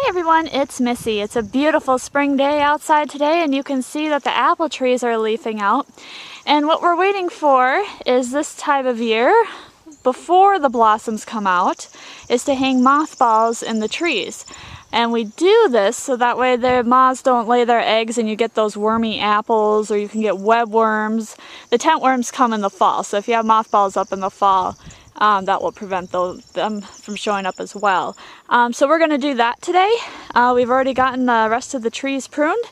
Hi everyone, it's Missy. It's a beautiful spring day outside today and you can see that the apple trees are leafing out. And what we're waiting for is this time of year, before the blossoms come out, is to hang mothballs in the trees. And we do this so that way the moths don't lay their eggs and you get those wormy apples, or you can get webworms. The tent worms come in the fall, so if you have mothballs up in the fall, that will prevent them from showing up as well. So we're going to do that today. We've already gotten the rest of the trees pruned.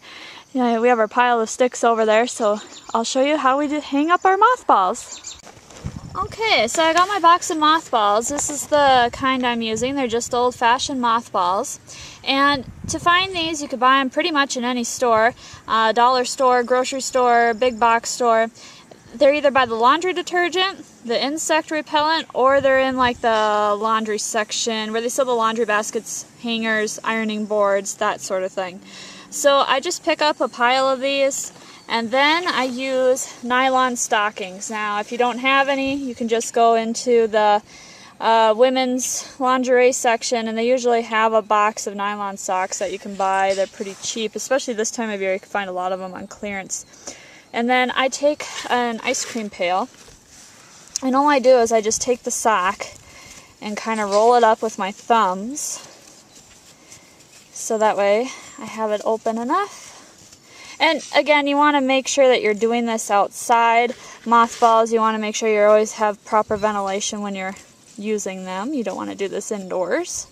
We have our pile of sticks over there, so I'll show you how we hang up our mothballs. Okay, so I got my box of mothballs. This is the kind I'm using. They're just old-fashioned mothballs. And to find these, you could buy them pretty much in any store. Dollar store, grocery store, big box store. They're either by the laundry detergent, the insect repellent, or they're in like the laundry section where they sell the laundry baskets, hangers, ironing boards, that sort of thing. So I just pick up a pile of these and then I use nylon stockings. Now if you don't have any, you can just go into the women's lingerie section, and they usually have a box of nylon socks that you can buy. They're pretty cheap, especially this time of year. You can find a lot of them on clearance. And then I take an ice cream pail, and all I do is I just take the sock and kind of roll it up with my thumbs, so that way I have it open enough. And again, you want to make sure that you're doing this outside. Mothballs, you want to make sure you always have proper ventilation when you're using them. You don't want to do this indoors.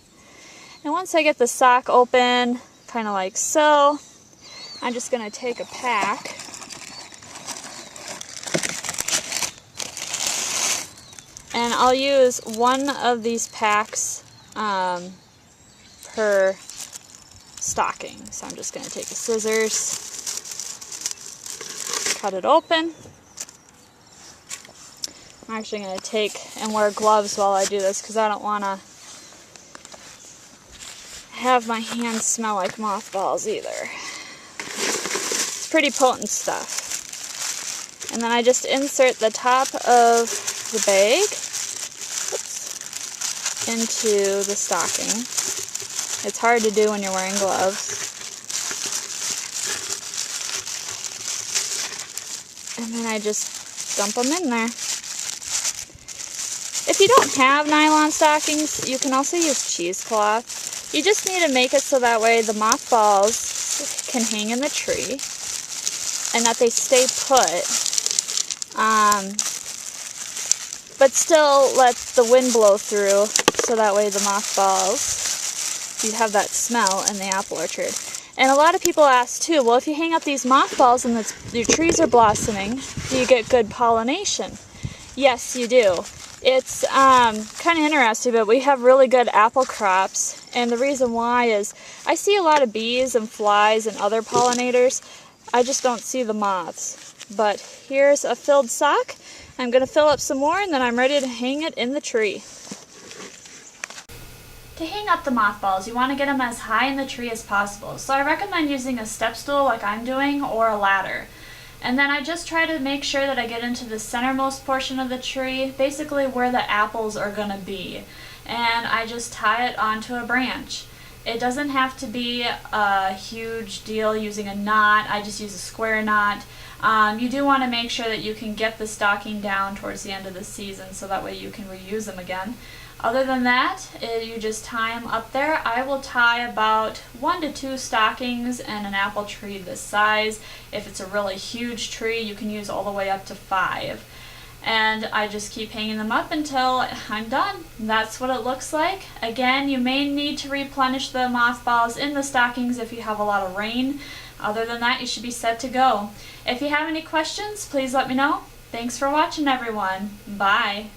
And once I get the sock open, kind of like so, I'm just going to take a pack. And I'll use one of these packs per stocking. So I'm just going to take the scissors, cut it open. I'm actually going to take and wear gloves while I do this because I don't want to have my hands smell like mothballs either. It's pretty potent stuff. And then I just insert the top of the bag into the stocking. It's hard to do when you're wearing gloves. And then I just dump them in there. If you don't have nylon stockings, you can also use cheesecloth. You just need to make it so that way the mothballs can hang in the tree and that they stay put. But still let the wind blow through, so that way the mothballs, you have that smell in the apple orchard. And a lot of people ask too, well, if you hang up these mothballs and your trees are blossoming, do you get good pollination? Yes, you do. It's kind of interesting, but we have really good apple crops, and the reason why is I see a lot of bees and flies and other pollinators. I just don't see the moths. But here's a filled sock. I'm going to fill up some more and then I'm ready to hang it in the tree. To hang up the mothballs, you want to get them as high in the tree as possible. So I recommend using a step stool like I'm doing, or a ladder. And then I just try to make sure that I get into the centermost portion of the tree, basically where the apples are going to be. And I just tie it onto a branch. It doesn't have to be a huge deal using a knot. I just use a square knot. You do want to make sure that you can get the stocking down towards the end of the season so that way you can reuse them again. Other than that, you just tie them up there. I will tie about 1 to 2 stockings in an apple tree this size. If it's a really huge tree, you can use all the way up to 5. And I just keep hanging them up until I'm done. That's what it looks like. Again, you may need to replenish the mothballs in the stockings if you have a lot of rain. Other than that, you should be set to go. If you have any questions, please let me know. Thanks for watching, everyone. Bye.